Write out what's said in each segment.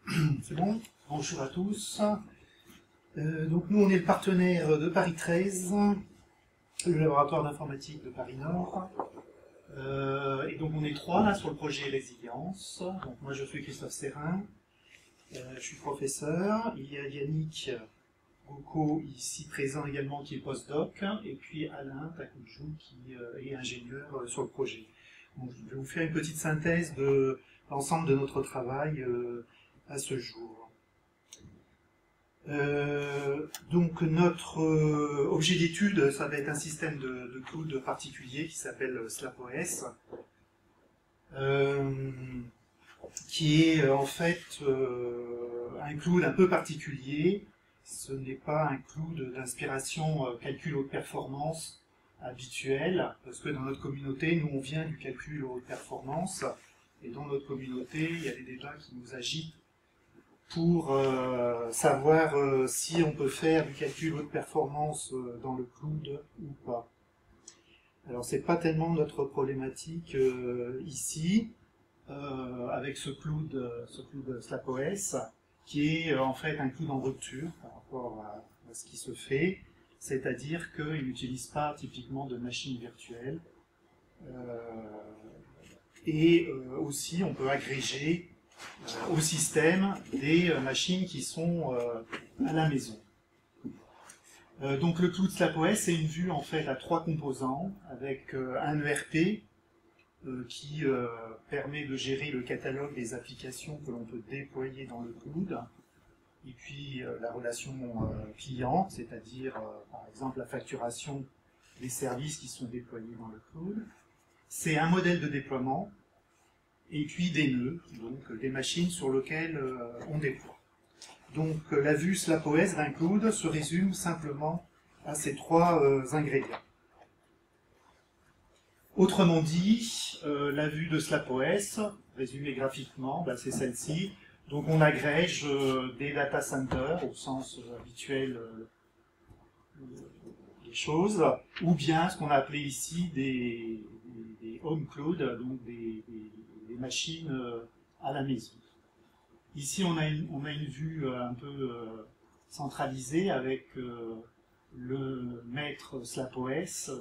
C'est bon? Bonjour à tous. Donc nous, on est le partenaire de Paris 13, le laboratoire d'informatique de Paris Nord. Et donc on est trois là sur le projet Résilience. Donc moi je suis Christophe Serrin, je suis professeur. Il y a Yannick Goko ici présent également qui est postdoc, et puis Alain Takoudjou qui est ingénieur sur le projet. Donc, je vais vous faire une petite synthèse de l'ensemble de notre travail à ce jour. Donc notre objet d'étude, ça va être un système de cloud particulier qui s'appelle SlapOS, qui est en fait un cloud un peu particulier. Ce n'est pas un cloud d'inspiration calcul haute performance habituel, parce que dans notre communauté, nous on vient du calcul haute performance, et dans notre communauté, il y a des débats qui nous agitent pour savoir si on peut faire du calcul haute performance dans le cloud ou pas. Alors c'est pas tellement notre problématique ici, avec ce cloud SlapOS, qui est en fait un cloud en rupture par rapport à ce qui se fait, c'est-à-dire qu'il n'utilise pas typiquement de machines virtuelles, et aussi on peut agréger au système des machines qui sont à la maison. Donc le cloud SlapOS, c'est une vue en fait à trois composants, avec un ERP qui permet de gérer le catalogue des applications que l'on peut déployer dans le cloud, et puis la relation client, c'est-à-dire par exemple la facturation des services qui sont déployés dans le cloud. C'est un modèle de déploiement, et puis des nœuds, donc des machines sur lesquelles on déploie. Donc la vue SlapOS d'un cloud se résume simplement à ces trois ingrédients. Autrement dit, la vue de SlapOS, résumée graphiquement, ben, c'est celle-ci. Donc on agrège des data centers au sens habituel des choses, ou bien ce qu'on a appelé ici des home cloud, donc des machines à la maison. Ici on a une vue un peu centralisée avec le maître SlapOS,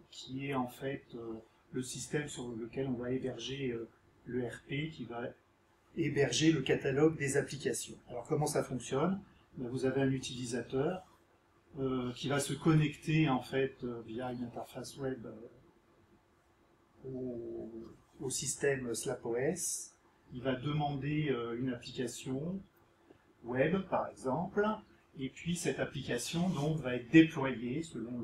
qui est en fait le système sur lequel on va héberger l'ERP, qui va héberger le catalogue des applications. Alors comment ça fonctionne? Vous avez un utilisateur qui va se connecter en fait via une interface web au système SlapOS. Il va demander une application web par exemple, et puis cette application donc va être déployée selon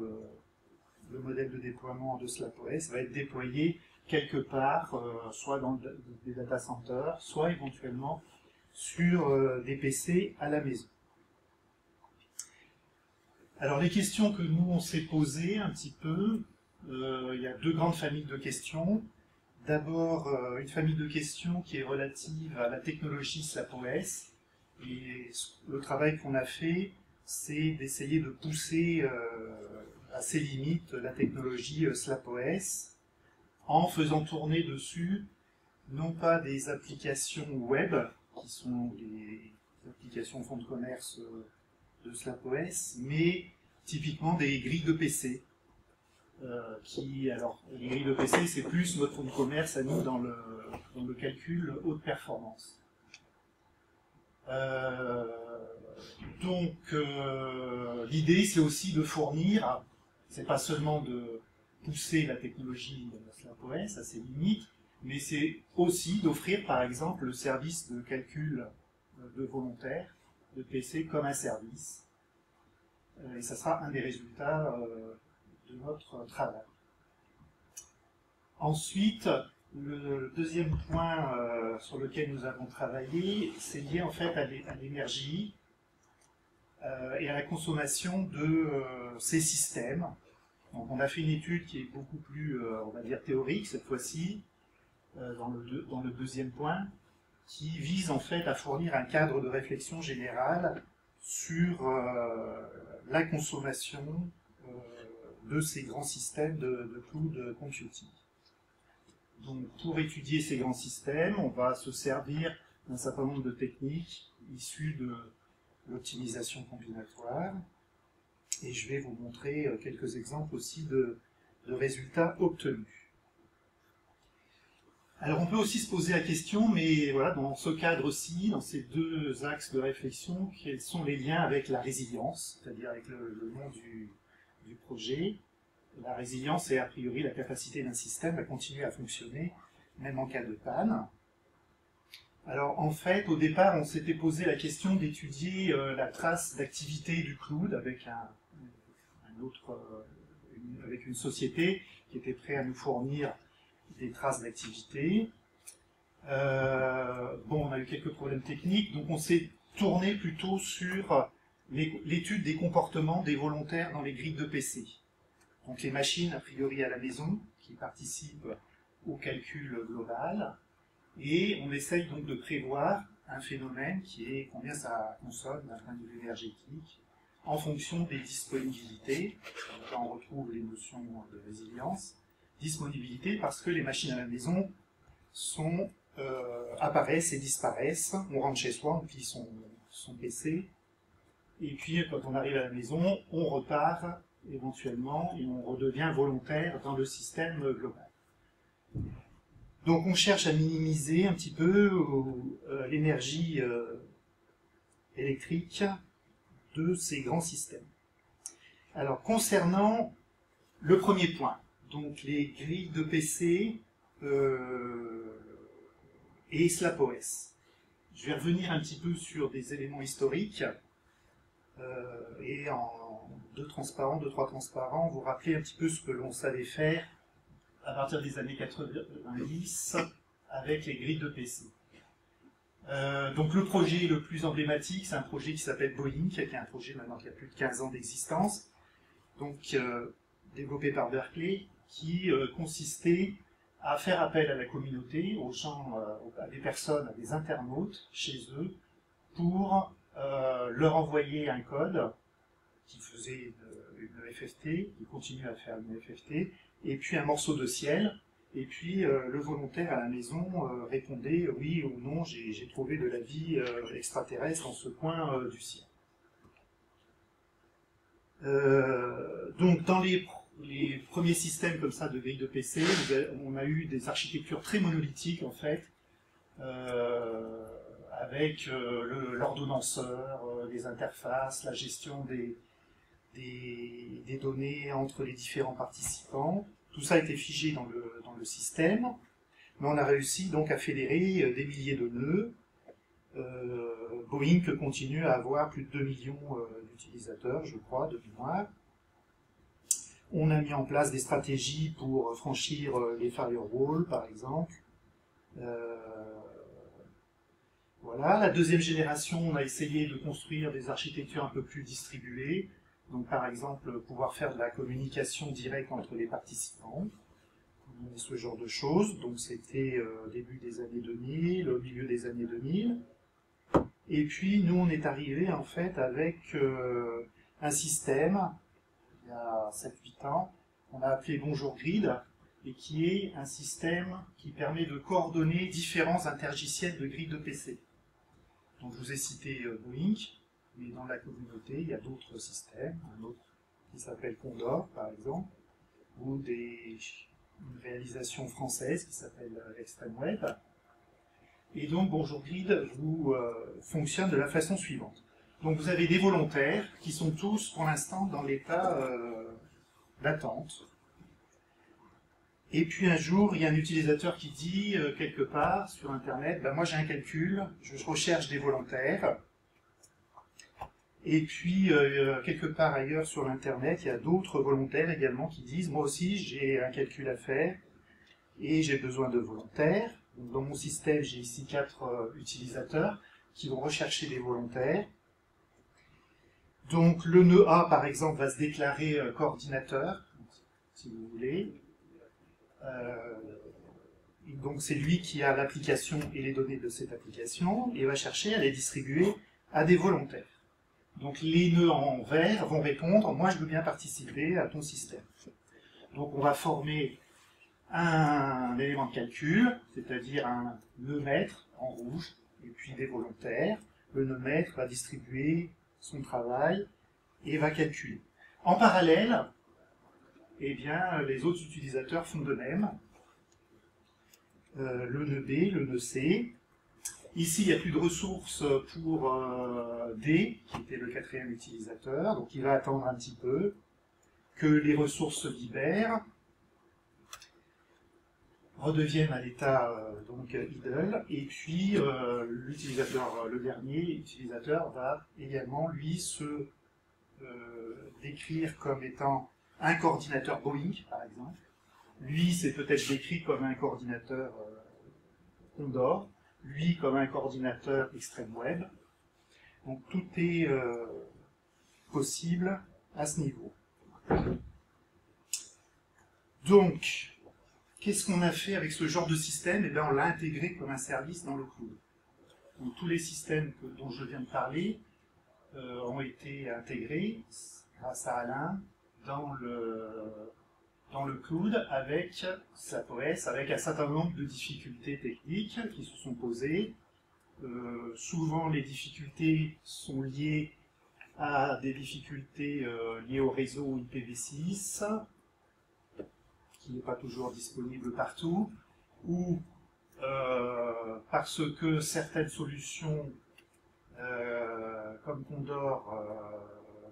le modèle de déploiement de SlapOS, va être déployé quelque part, soit dans des data centers, soit éventuellement sur des PC à la maison. Alors les questions que nous on s'est posées un petit peu, il y a deux grandes familles de questions. D'abord une famille de questions qui est relative à la technologie SlapOS, et le travail qu'on a fait, c'est d'essayer de pousser à ses limites la technologie SlapOS, en faisant tourner dessus non pas des applications web, qui sont des applications fonds de commerce de SlapOS, mais typiquement des grilles de PC. Alors, les grilles de PC, c'est plus notre fonds de commerce à nous dans le calcul haute performance. Donc, l'idée, c'est aussi de fournir, c'est pas seulement de pousser la technologie SlapOS à ses limites, mais c'est aussi d'offrir, par exemple, le service de calcul de volontaires de PC comme un service. Et ça sera un des résultats de notre travail. Ensuite, le deuxième point sur lequel nous avons travaillé, c'est lié en fait à l'énergie et à la consommation de ces systèmes. Donc, on a fait une étude qui est beaucoup plus, on va dire, théorique cette fois-ci, dans le deuxième point, qui vise en fait à fournir un cadre de réflexion générale sur la consommation de ces grands systèmes de cloud computing. Donc, pour étudier ces grands systèmes, on va se servir d'un certain nombre de techniques issues de l'optimisation combinatoire. Et je vais vous montrer quelques exemples aussi de résultats obtenus. Alors on peut aussi se poser la question, mais voilà, dans ce cadre-ci, dans ces deux axes de réflexion, quels sont les liens avec la résilience, c'est-à-dire avec le nom du projet. La résilience est a priori la capacité d'un système à continuer à fonctionner, même en cas de panne. Alors en fait, au départ, on s'était posé la question d'étudier la trace d'activité du cloud avec avec une société qui était prête à nous fournir des traces d'activité. On a eu quelques problèmes techniques, donc on s'est tourné plutôt sur l'étude des comportements des volontaires dans les grilles de PC. Donc les machines, a priori à la maison, qui participent au calcul global, et on essaye donc de prévoir un phénomène qui est combien ça consomme d'un point de vue énergétique, en fonction des disponibilités. Donc là on retrouve les notions de résilience. Disponibilité parce que les machines à la maison apparaissent et disparaissent. On rentre chez soi, on plie son PC, et puis quand on arrive à la maison, on repart éventuellement et on redevient volontaire dans le système global. Donc on cherche à minimiser un petit peu l'énergie électrique de ces grands systèmes. Alors concernant le premier point, donc les grilles de PC et SlapOS. Je vais revenir un petit peu sur des éléments historiques et en deux, trois transparents, vous rappeler un petit peu ce que l'on savait faire à partir des années 90 avec les grilles de PC. Donc le projet le plus emblématique, c'est un projet qui s'appelle Boeing, qui est un projet maintenant qui a plus de 15 ans d'existence, donc développé par Berkeley, qui consistait à faire appel à la communauté, aux gens, à des personnes, à des internautes chez eux, pour leur envoyer un code qui faisait une FFT, qui continue à faire une FFT, et puis un morceau de ciel, et puis le volontaire à la maison répondait oui ou non, j'ai trouvé de la vie extraterrestre dans ce coin du ciel. Donc dans les premiers systèmes comme ça de grille de PC, on a eu des architectures très monolithiques en fait, avec l'ordonnanceur, les interfaces, la gestion des données entre les différents participants. Tout ça a été figé dans le système, mais on a réussi donc à fédérer des milliers de nœuds. Boeing continue à avoir plus de 2 millions d'utilisateurs, je crois, de mémoire. On a mis en place des stratégies pour franchir les firewalls, par exemple. Voilà. La deuxième génération, on a essayé de construire des architectures un peu plus distribuées. Donc, par exemple, pouvoir faire de la communication directe entre les participants. Ce genre de choses. Donc, c'était début des années 2000, au milieu des années 2000. Et puis, nous, on est arrivé, en fait, avec un système, il y a 7-8 ans, qu'on a appelé Bonjour Grid, et qui est un système qui permet de coordonner différents intergiciels de grilles de PC. Donc, je vous ai cité Boeing, mais dans la communauté, il y a d'autres systèmes, un autre qui s'appelle Condor, par exemple, ou une réalisation française qui s'appelle ExtremeWeb. Et donc, Bonjour Grid fonctionne de la façon suivante. Donc, vous avez des volontaires qui sont tous, pour l'instant, dans l'état d'attente. Et puis, un jour, il y a un utilisateur qui dit, quelque part, sur Internet, ben, moi j'ai un calcul, je recherche des volontaires. Et puis, quelque part ailleurs sur l'Internet, il y a d'autres volontaires également qui disent, moi aussi, j'ai un calcul à faire et j'ai besoin de volontaires. Donc, dans mon système, j'ai ici 4 utilisateurs qui vont rechercher des volontaires. Donc, le nœud A, par exemple, va se déclarer coordinateur, si vous voulez. Donc, c'est lui qui a l'application et les données de cette application et va chercher à les distribuer à des volontaires. Donc les nœuds en vert vont répondre « moi je veux bien participer à ton système ». Donc on va former un élément de calcul, c'est-à-dire un nœud maître en rouge et puis des volontaires. Le nœud maître va distribuer son travail et va calculer. En parallèle, eh bien, les autres utilisateurs font de même. Le nœud B, le nœud C. Ici, il n'y a plus de ressources pour D, qui était le quatrième utilisateur, donc il va attendre un petit peu que les ressources se libèrent, redeviennent à l'état donc idle, et puis l'utilisateur, le dernier utilisateur va également lui se décrire comme étant un coordinateur Boeing, par exemple. Lui, c'est peut-être décrit comme un coordinateur Condor, lui comme un coordinateur ExtremeWeb. Donc tout est possible à ce niveau. Donc, qu'est-ce qu'on a fait avec ce genre de système? Eh bien, on l'a intégré comme un service dans le cloud. Donc, tous les systèmes dont je viens de parler ont été intégrés, grâce à Alain, dans le cloud avec SlapOS, avec un certain nombre de difficultés techniques qui se sont posées. Souvent, les difficultés sont liées à des difficultés liées au réseau IPv6, qui n'est pas toujours disponible partout, ou parce que certaines solutions, comme Condor,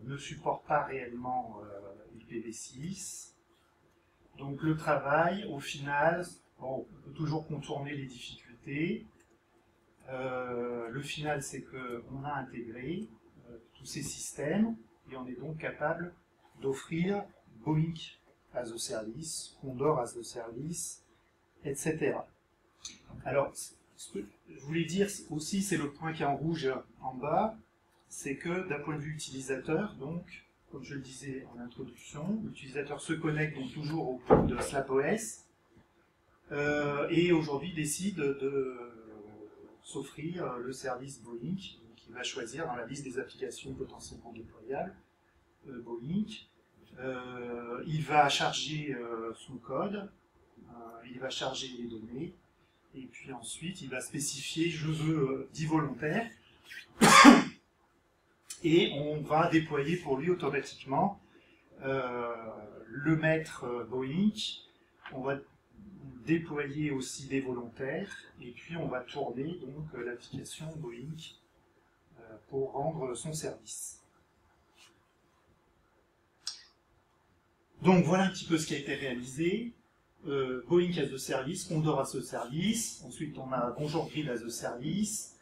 ne supportent pas réellement IPv6. Donc le travail, au final, bon, on peut toujours contourner les difficultés. Le final, c'est qu'on a intégré tous ces systèmes et on est donc capable d'offrir Boeing as a service, Condor as a service, etc. Alors, ce que je voulais dire aussi, c'est le point qui est en rouge en bas, c'est que d'un point de vue utilisateur, donc, comme je le disais en introduction, l'utilisateur se connecte donc toujours au code de SlapOS et aujourd'hui décide de s'offrir le service Boeing, qu'il va choisir dans la liste des applications potentiellement déployables Boeing. Il va charger son code, il va charger les données, et puis ensuite il va spécifier je veux 10 volontaires, et on va déployer pour lui automatiquement le maître Boeing. On va déployer aussi des volontaires, et puis on va tourner donc l'application Boeing pour rendre son service. Donc voilà un petit peu ce qui a été réalisé. Boeing as a service, Condor as a service, ensuite on a Bonjour Grid as a service.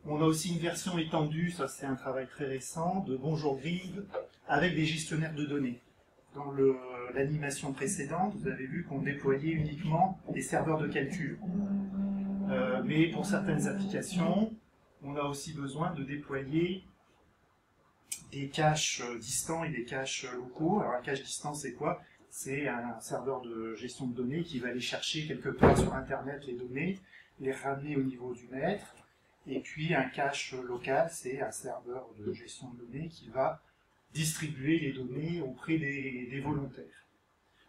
On a aussi une version étendue, ça c'est un travail très récent, de Bonjour Grid avec des gestionnaires de données. Dans l'animation précédente, vous avez vu qu'on déployait uniquement des serveurs de calcul. Mais pour certaines applications, on a aussi besoin de déployer des caches distants et des caches locaux. Alors un cache distant, c'est quoi? C'est un serveur de gestion de données qui va aller chercher quelque part sur Internet les données, les ramener au niveau du maître. Et puis un cache local, c'est un serveur de gestion de données qui va distribuer les données auprès des volontaires.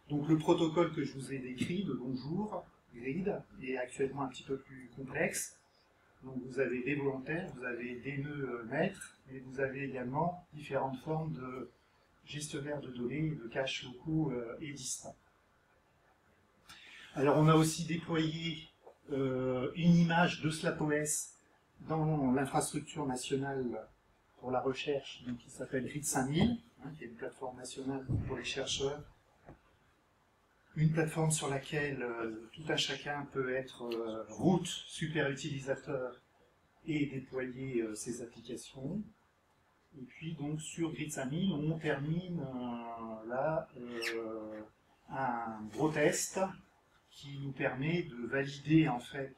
Donc le protocole que je vous ai décrit de Bonjour Grid est actuellement un petit peu plus complexe. Donc vous avez des volontaires, vous avez des nœuds maîtres, mais vous avez également différentes formes de gestionnaires de données et de caches locaux et distincts. Alors on a aussi déployé une image de SlapOS dans l'infrastructure nationale pour la recherche, donc, qui s'appelle Grid 5000, qui est une plateforme nationale pour les chercheurs. Une plateforme sur laquelle tout un chacun peut être root, super utilisateur et déployer ses applications. Et puis donc sur Grid 5000, on termine là un gros test qui nous permet de valider en fait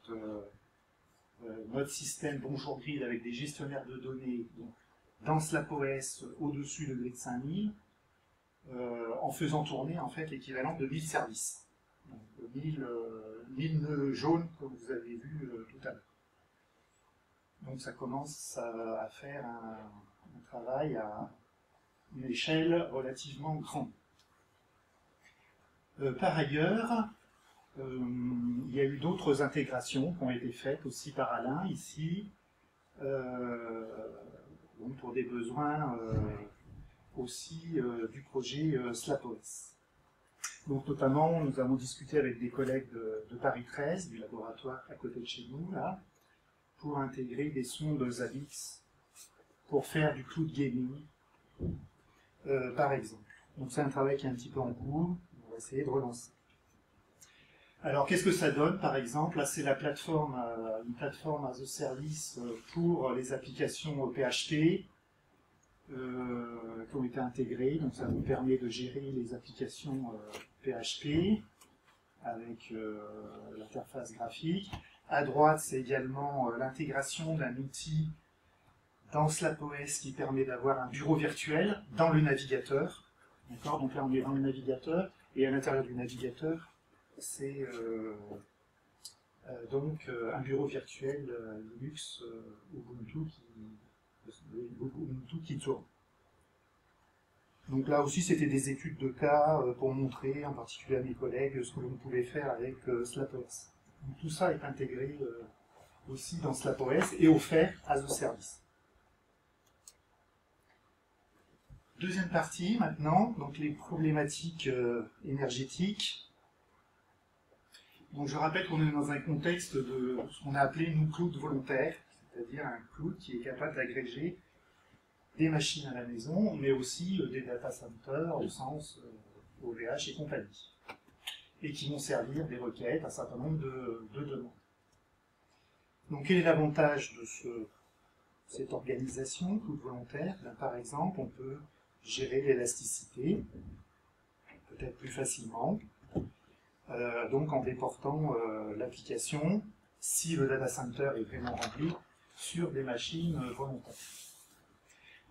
notre système Bonjour Grid avec des gestionnaires de données donc, dans SlapOS au-dessus de Grid 5000 en faisant tourner en fait l'équivalent de 1000 services. Donc 1000 nœuds jaunes comme vous avez vu tout à l'heure. Donc ça commence à faire un travail à une échelle relativement grande. Par ailleurs, il y a eu d'autres intégrations qui ont été faites aussi par Alain ici. donc pour des besoins aussi du projet SlapOS. Donc notamment, nous avons discuté avec des collègues de Paris 13, du laboratoire à côté de chez nous, là, pour intégrer des sondes Zabbix pour faire du cloud gaming, par exemple. Donc c'est un travail qui est un petit peu en cours, on va essayer de relancer. Alors qu'est-ce que ça donne, par exemple? Là c'est la plateforme, une plateforme as a service pour les applications PHP qui ont été intégrées. Donc ça nous permet de gérer les applications PHP avec l'interface graphique. À droite, c'est également l'intégration d'un outil dans SlapOS qui permet d'avoir un bureau virtuel dans le navigateur. D'accord? Donc là, on est dans le navigateur, et à l'intérieur du navigateur, c'est donc un bureau virtuel Linux Ubuntu qui tourne. Donc là aussi, c'était des études de cas pour montrer, en particulier à mes collègues, ce que l'on pouvait faire avec SlapOS. Donc tout ça est intégré aussi dans SlapOS et offert as a service. Deuxième partie maintenant, donc les problématiques énergétiques. Donc je rappelle qu'on est dans un contexte de ce qu'on a appelé nous cloud volontaire, c'est-à-dire un cloud qui est capable d'agréger des machines à la maison, mais aussi des data centers au sens OVH et compagnie, et qui vont servir des requêtes, un certain nombre de demandes. Donc quel est l'avantage de cette organisation cloud volontaire? Par exemple, on peut gérer l'élasticité, peut-être plus facilement, donc en déportant l'application, si le data center est vraiment rempli, sur des machines volontaires.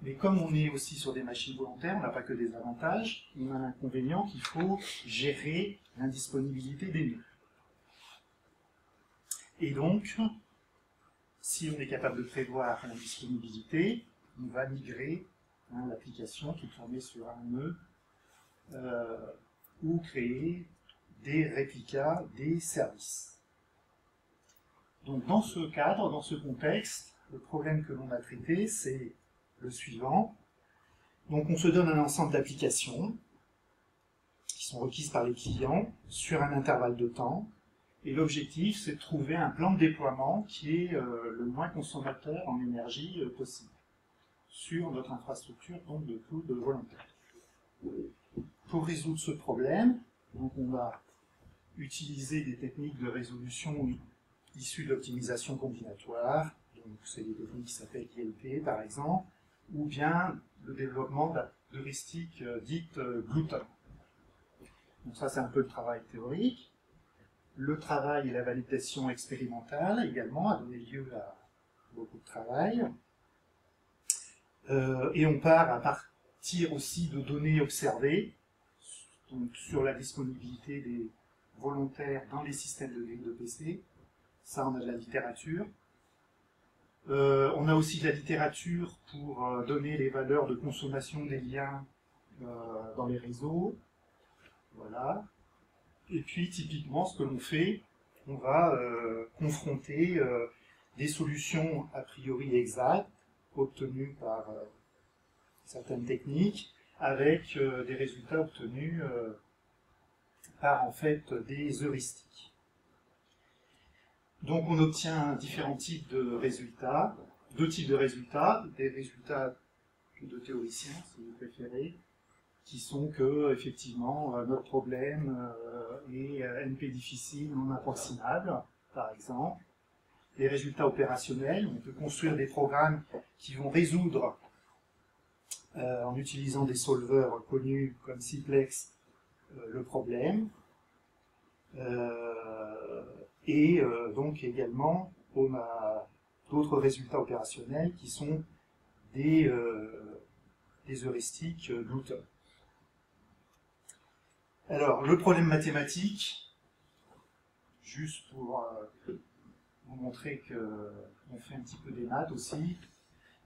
Mais comme on est aussi sur des machines volontaires, on n'a pas que des avantages, on a l'inconvénient qu'il faut gérer l'indisponibilité des nœuds. Et donc, si on est capable de prévoir l'indisponibilité, on va migrer l'application qui est tournée sur un nœud ou créer des réplicas des services. Donc dans ce cadre, dans ce contexte, le problème que l'on a traité, c'est le suivant. Donc on se donne un ensemble d'applications qui sont requises par les clients sur un intervalle de temps, et l'objectif c'est de trouver un plan de déploiement qui est le moins consommateur en énergie possible sur notre infrastructure donc de cloud volontaire. Pour résoudre ce problème, donc on va utiliser des techniques de résolution issues de l'optimisation combinatoire, donc c'est des techniques qui s'appellent ILP par exemple, ou bien le développement d'heuristiques dites Glutton. Donc ça c'est un peu le travail théorique. Le travail et la validation expérimentale également a donné lieu à beaucoup de travail. Et on part à partir aussi de données observées, donc sur la disponibilité des volontaires dans les systèmes de grille de PC. Ça, on a de la littérature. On a aussi de la littérature pour donner les valeurs de consommation des liens dans les réseaux. Voilà. Et puis, typiquement, ce que l'on fait, on va confronter des solutions a priori exactes, obtenues par certaines techniques, avec des résultats obtenus par en fait des heuristiques. Donc on obtient différents types de résultats, deux types de résultats, des résultats de théoriciens si vous préférez, qui sont que effectivement notre problème est NP difficile, non approximable, par exemple. Les résultats opérationnels, on peut construire des programmes qui vont résoudre en utilisant des solvers connus comme Simplex le problème. Donc également, on a d'autres résultats opérationnels qui sont des heuristiques Glutton. Alors, le problème mathématique, juste pour vous montrer qu'on fait un petit peu des maths aussi.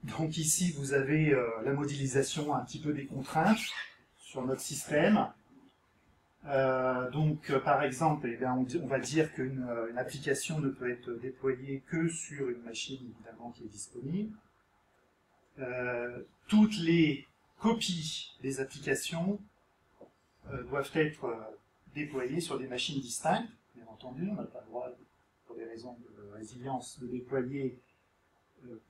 Donc ici, vous avez la modélisation un petit peu des contraintes sur notre système. Par exemple, eh bien, on va dire qu'une application ne peut être déployée que sur une machine, évidemment, qui est disponible. Toutes les copies des applications doivent être déployées sur des machines distinctes. Bien entendu, on n'a pas le droit, pour des raisons de résilience, de déployer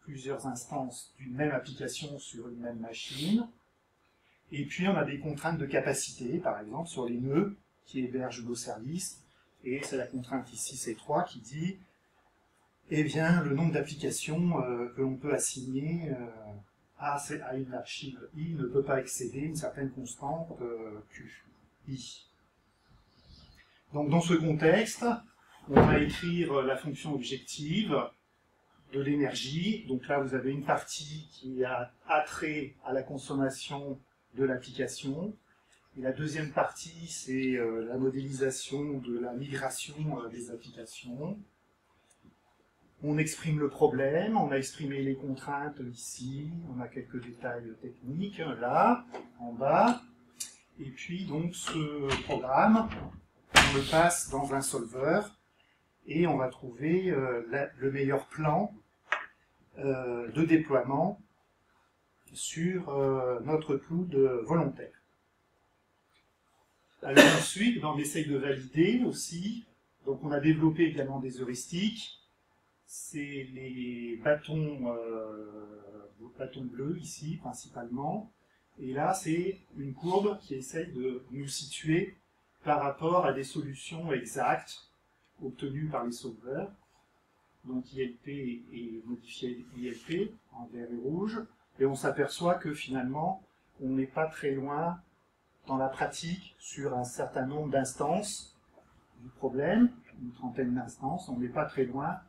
plusieurs instances d'une même application sur une même machine. Et puis on a des contraintes de capacité, par exemple sur les nœuds qui hébergent nos services. Et c'est la contrainte ici C3 qui dit eh bien, le nombre d'applications que l'on peut assigner à une archive I ne peut pas excéder une certaine constante Q, I. Donc dans ce contexte, on va écrire la fonction objective de l'énergie. Donc là, vous avez une partie qui a attrait à la consommation de l'application. Et la deuxième partie, c'est la modélisation de la migration des applications. On exprime le problème, on a exprimé les contraintes ici, on a quelques détails techniques là, en bas. Et puis donc ce programme, on le passe dans un solveur et on va trouver le meilleur plan de déploiement sur notre cloud volontaire. Alors ensuite, on essaye de valider aussi. Donc on a développé également des heuristiques. C'est les bâtons bleus ici principalement. Et là, c'est une courbe qui essaye de nous situer par rapport à des solutions exactes obtenues par les solveurs. Donc ILP est modifié ILP en vert et rouge. Et on s'aperçoit que finalement, on n'est pas très loin dans la pratique sur un certain nombre d'instances du problème, une trentaine d'instances, on n'est pas très loin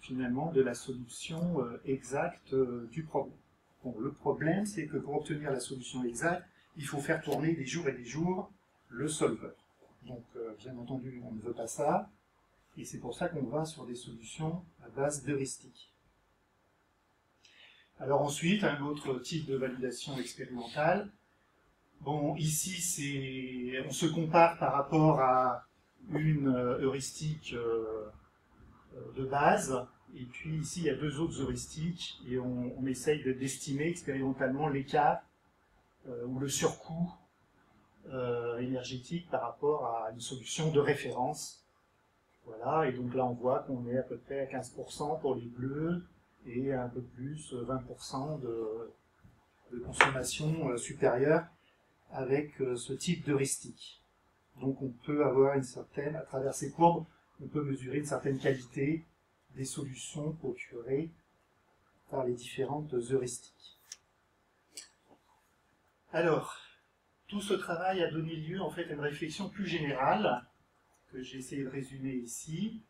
finalement de la solution exacte du problème. Bon, le problème, c'est que pour obtenir la solution exacte, il faut faire tourner des jours et des jours le solveur. Donc, bien entendu, on ne veut pas ça, et c'est pour ça qu'on va sur des solutions à base d'heuristiques. Alors ensuite, un autre type de validation expérimentale. Bon, ici, on se compare par rapport à une heuristique de base, et puis ici, il y a deux autres heuristiques, et on essaye d'estimer expérimentalement l'écart ou le surcoût énergétique par rapport à une solution de référence. Voilà, et donc là, on voit qu'on est à peu près à 15% pour les bleus, et un peu plus, 20% de consommation supérieure avec ce type d'heuristique. Donc on peut avoir une certaine, à travers ces courbes, on peut mesurer une certaine qualité des solutions procurées par les différentes heuristiques. Alors, tout ce travail a donné lieu en fait à une réflexion plus générale, que j'ai essayé de résumer ici,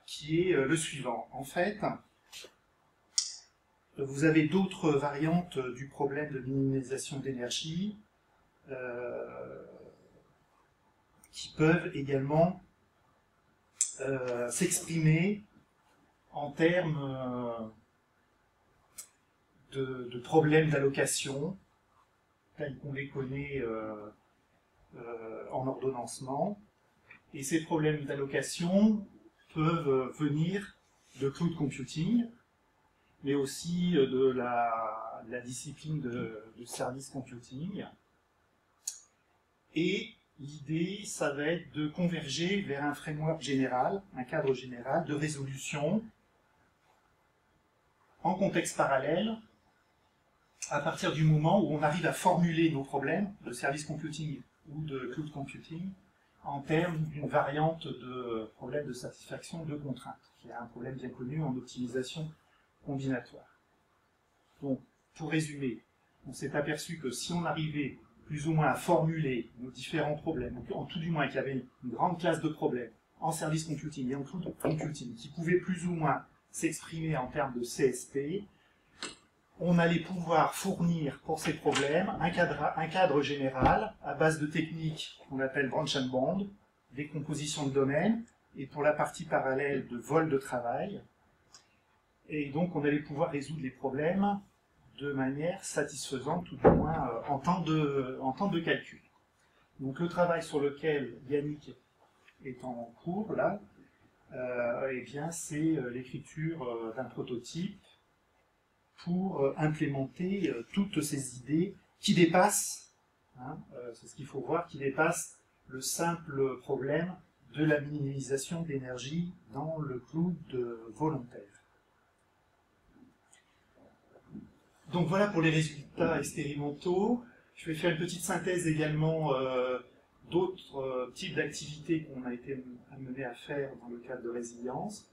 qui est le suivant. En fait, vous avez d'autres variantes du problème de minimisation d'énergie qui peuvent également s'exprimer en termes de problèmes d'allocation, tels qu'on les connaît en ordonnancement. Et ces problèmes d'allocation peuvent venir de cloud computing, mais aussi de la discipline de service computing. Et l'idée, ça va être de converger vers un framework général, un cadre général de résolution en contexte parallèle, à partir du moment où on arrive à formuler nos problèmes de service computing ou de cloud computing en termes d'une variante de problème de satisfaction de contraintes, qui est un problème bien connu en optimisation combinatoire. Donc, pour résumer, on s'est aperçu que si on arrivait plus ou moins à formuler nos différents problèmes, en tout du moins qu'il y avait une grande classe de problèmes en service computing et en cloud computing qui pouvaient plus ou moins s'exprimer en termes de CSP, on allait pouvoir fournir pour ces problèmes un cadre général à base de techniques qu'on appelle branch and bond, décomposition de domaine, et pour la partie parallèle de vol de travail. Et donc on allait pouvoir résoudre les problèmes de manière satisfaisante, tout du moins en temps de calcul. Donc le travail sur lequel Yannick est en cours, là, eh bien, c'est l'écriture d'un prototype pour implémenter toutes ces idées qui dépassent, hein, c'est ce qu'il faut voir, qui dépassent le simple problème de la minimisation d'énergie dans le cloud volontaire. Donc voilà pour les résultats expérimentaux. Je vais faire une petite synthèse également d'autres types d'activités qu'on a été amenés à faire dans le cadre de résilience.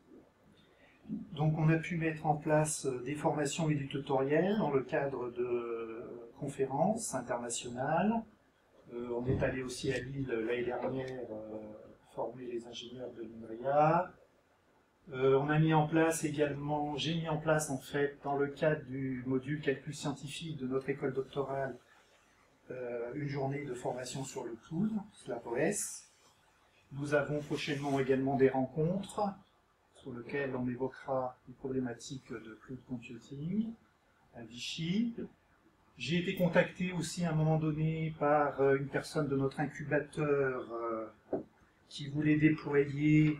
Donc on a pu mettre en place des formations et du tutoriel dans le cadre de conférences internationales. On est allé aussi à Lille l'année dernière former les ingénieurs de l'INRIA. On a mis en place également, j'ai mis en place en fait dans le cadre du module calcul scientifique de notre école doctorale une journée de formation sur le cloud, SlapOS. Nous avons prochainement également des rencontres sur lesquelles on évoquera les problématiques de cloud computing à Vichy. J'ai été contacté aussi à un moment donné par une personne de notre incubateur qui voulait déployer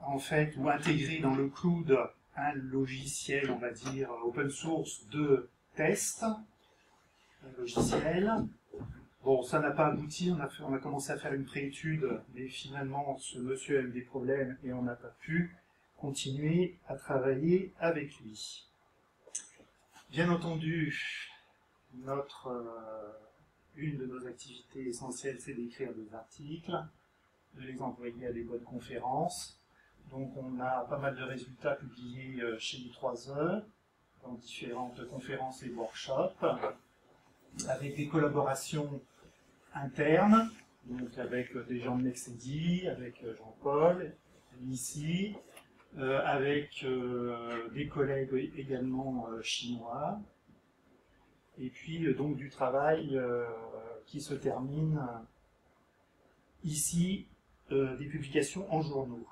en fait ou intégrer dans le cloud un logiciel, on va dire, open source de test. Logiciel. Bon, ça n'a pas abouti, on a commencé à faire une préétude, mais finalement, ce monsieur a eu des problèmes et on n'a pas pu continuer à travailler avec lui. Bien entendu, une de nos activités essentielles, c'est d'écrire des articles, de les envoyer à des bonnes conférences. Donc on a pas mal de résultats publiés chez U3E, dans différentes conférences et workshops, avec des collaborations internes, donc avec des gens de Nexedi, avec Jean-Paul, ici, avec des collègues également chinois, et puis donc du travail qui se termine ici, des publications en journaux.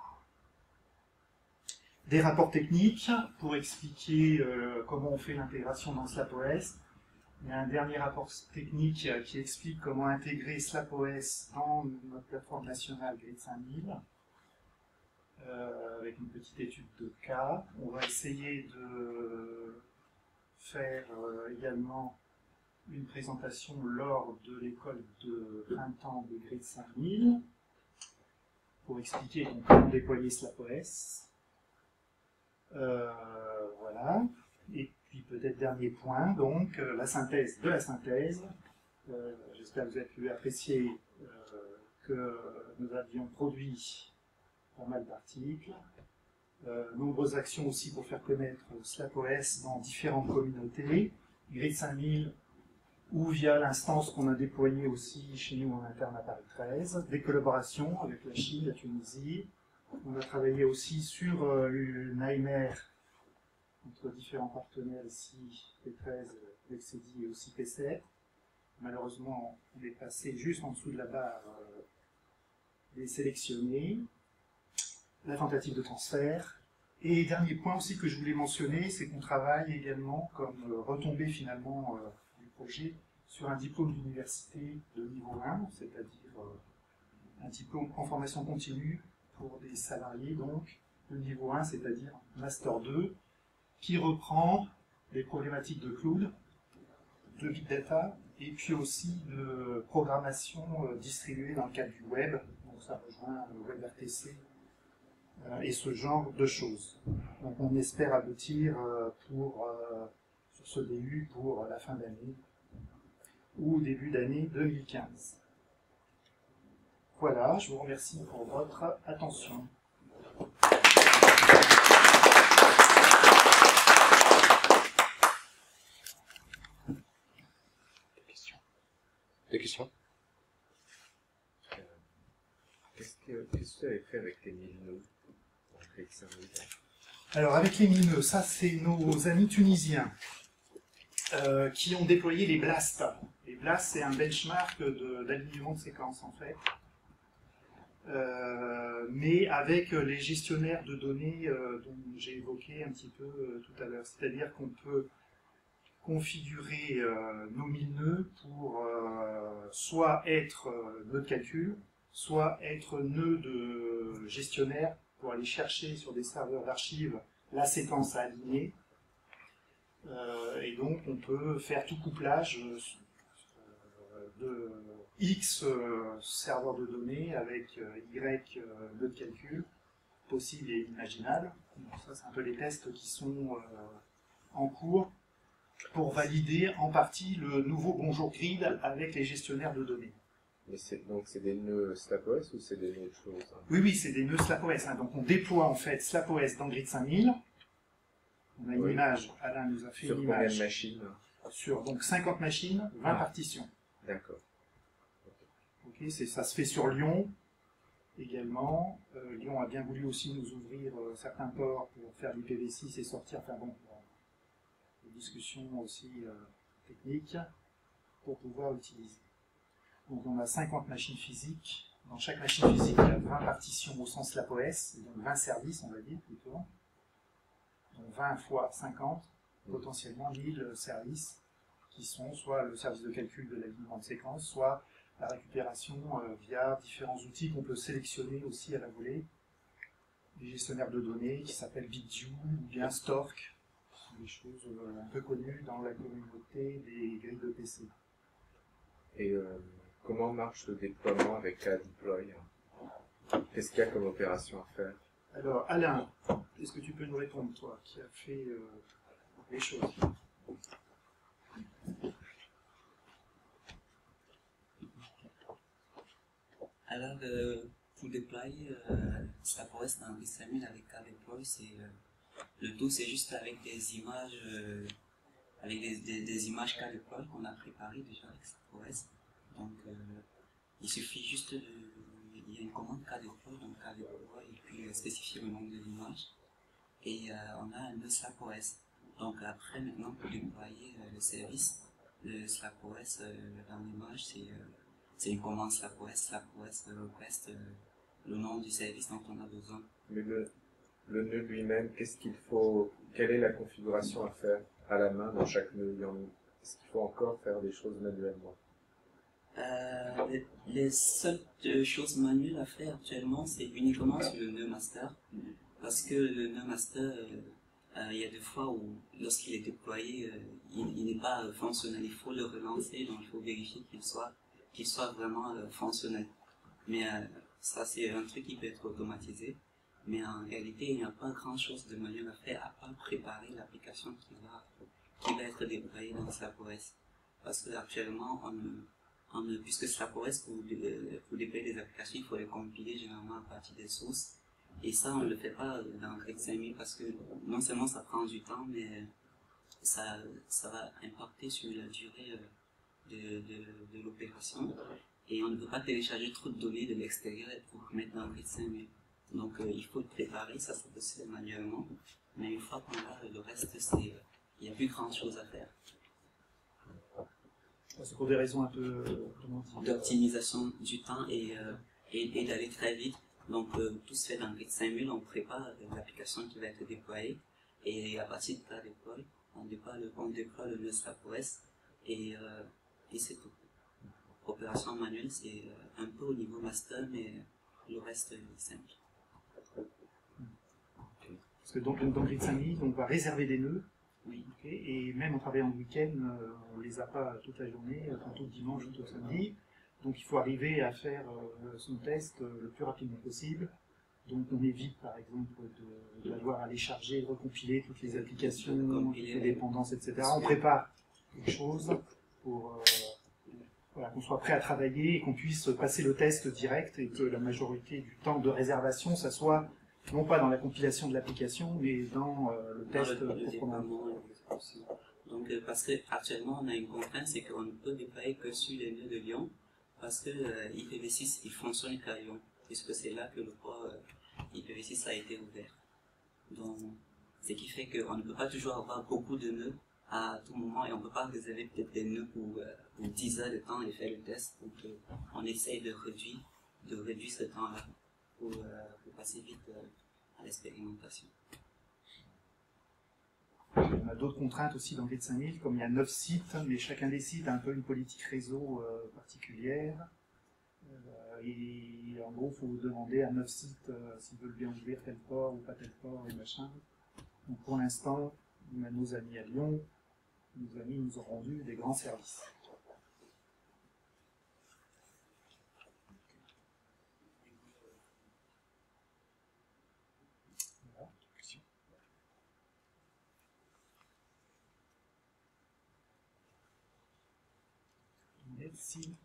Des rapports techniques pour expliquer comment on fait l'intégration dans SlapOS. Il y a un dernier rapport technique qui explique comment intégrer SlapOS dans notre plateforme nationale Grid 5000, avec une petite étude de cas. On va essayer de faire également une présentation lors de l'école de printemps de Grid 5000 pour expliquer donc, comment déployer SlapOS. Voilà. Et puis peut-être dernier point, donc la synthèse de la synthèse. J'espère que vous avez pu apprécier que nous avions produit pas mal d'articles, nombreuses actions aussi pour faire connaître SlapOS dans différentes communautés, Grid 5000 ou via l'instance qu'on a déployée aussi chez nous en interne à Paris 13, des collaborations avec la Chine, la Tunisie. On a travaillé aussi sur une AMR entre différents partenaires ici, P13, Nexedi et aussi P7. Malheureusement, on est passé juste en dessous de la barre des sélectionnés, la tentative de transfert. Et dernier point aussi que je voulais mentionner, c'est qu'on travaille également comme retombée finalement du projet sur un diplôme d'université de niveau 1, c'est-à-dire un diplôme en formation continue pour des salariés, donc de niveau 1, c'est-à-dire Master 2, qui reprend les problématiques de cloud, de big data, et puis aussi de programmation distribuée dans le cadre du web, donc ça rejoint le WebRTC et ce genre de choses. Donc on espère aboutir sur ce DU pour la fin d'année ou début d'année 2015. Voilà, je vous remercie pour votre attention. Des questions? Qu'est-ce que tu avais fait avec tes nœuds? Alors avec les mineux, ça c'est nos amis tunisiens qui ont déployé les BLAST. Les BLAST c'est un benchmark d'alignement de séquences en fait. mais avec les gestionnaires de données dont j'ai évoqué un petit peu tout à l'heure. C'est-à-dire qu'on peut configurer nos 1000 nœuds pour soit être nœud de calcul, soit être nœud de gestionnaire pour aller chercher sur des serveurs d'archives la séquence à aligner. Et donc on peut faire tout couplage de X serveurs de données avec Y nœuds de calcul, possible et imaginable. Donc ça, c'est un peu les tests qui sont en cours pour valider en partie le nouveau Bonjour Grid avec les gestionnaires de données. Mais donc c'est des nœuds SlapOS ou c'est des nœuds autre chose, hein? Oui, c'est des nœuds SlapOS. Donc on déploie en fait SlapOS dans Grid 5000. On a une image, Alain nous a fait sur une combien image. de machines? Sur donc 50 machines, 20 partitions. D'accord. Okay, ça se fait sur Lyon également. Lyon a bien voulu aussi nous ouvrir certains ports pour faire du PV6 et sortir. Enfin bon, des discussions aussi techniques pour pouvoir l'utiliser. Donc on a 50 machines physiques. Dans chaque machine physique, il y a 20 partitions au sens SlapOS, donc 20 services, on va dire plutôt. Donc 20 fois 50, potentiellement 1000 services, qui sont soit le service de calcul de l'alignement de séquence, soit la récupération via différents outils qu'on peut sélectionner aussi à la volée. Des gestionnaires de données qui s'appellent BitView ou bien Stork, des choses un peu connues dans la communauté des grilles de PC. Et comment marche le déploiement avec la deploy? Qu'est-ce qu'il y a comme opération à faire? Alors Alain, est-ce que tu peux nous répondre, toi, qui as fait les choses? Alors, pour déployer SlapOS dans Grid 5000 avec KDeploy, le tout c'est juste avec des images, des images KDeploy qu'on a préparées déjà avec SlapOS. Donc, il suffit juste il y a une commande KDeploy, donc KDeploy, et puis spécifier le nom de l'image. Et on a un nœud SlapOS. Donc après, maintenant, pour déployer le service, le SlapOS dans l'image, c'est une commande SlapOS request le nom du service dont on a besoin. Mais le nœud lui-même, qu'est-ce qu'il faut, quelle est la configuration à faire à la main dans chaque nœud? Est-ce qu'il faut encore faire des choses manuellement? Les seules choses manuelles à faire actuellement, c'est uniquement sur le nœud master. Parce que le nœud master, il y a des fois où, lorsqu'il est déployé, il n'est pas fonctionnel. Il faut le relancer, donc il faut vérifier qu'il soit vraiment fonctionnel. Mais ça, c'est un truc qui peut être automatisé. Mais en réalité, il n'y a pas grand-chose de manuel à faire à part préparer l'application qui va être déployée dans SlapOS. Parce qu'actuellement, puisque SlapOS, pour déployer des applications, il faut les compiler généralement à partir des sources. Et ça, on ne le fait pas dans Grid 5000 parce que non seulement ça prend du temps, mais ça va impacter sur la durée de l'opération. Et on ne peut pas télécharger trop de données de l'extérieur pour mettre dans Grid 5000. Donc il faut le préparer, ça peut se faire manuellement. Mais une fois qu'on a le reste, il n'y a plus grand chose à faire. C'est pour des raisons un peu d'optimisation du temps et d'aller très vite. Donc tout se fait dans Grid 5000, on prépare l'application qui va être déployée et à partir de la déploie, on déploie le nœud SlapOS et c'est tout. Opération manuelle, c'est un peu au niveau master, mais le reste est simple. Parce que donc, dans Grid 5000, on va réserver des nœuds. Oui. Okay, et même en travaillant le week-end, on ne les a pas toute la journée, tout le dimanche ou tout le samedi. Donc il faut arriver à faire son test le plus rapidement possible. Donc on évite par exemple d'avoir à les charger, recompiler toutes les applications, les dépendances, etc. On prépare quelque chose pour qu'on soit prêt à travailler et qu'on puisse passer le test direct et que la majorité du temps de réservation, ça soit non pas dans la compilation de l'application, mais dans le test proprement. Donc, parce qu'actuellement, on a une contrainte, c'est qu'on ne peut déployer que sur les nœuds de Lyon, parce que IPv6, il fonctionne qu'à Lyon, puisque c'est là que le port IPv6 a été ouvert. Donc, ce qui fait qu'on ne peut pas toujours avoir beaucoup de nœuds à tout moment, et on ne peut pas réserver peut-être des nœuds pour 10 heures de temps et faire le test. Donc, on essaye de réduire de réduire ce temps-là pour passer vite à l'expérimentation. On a d'autres contraintes aussi dans Grid 5000, comme il y a 9 sites, mais chacun des sites a un peu une politique réseau particulière. Et en gros, il faut demander à 9 sites s'ils veulent bien ouvrir tel port ou pas tel port et machin. Donc pour l'instant, nos amis à Lyon, nos amis nous ont rendu des grands services. Voilà. Merci.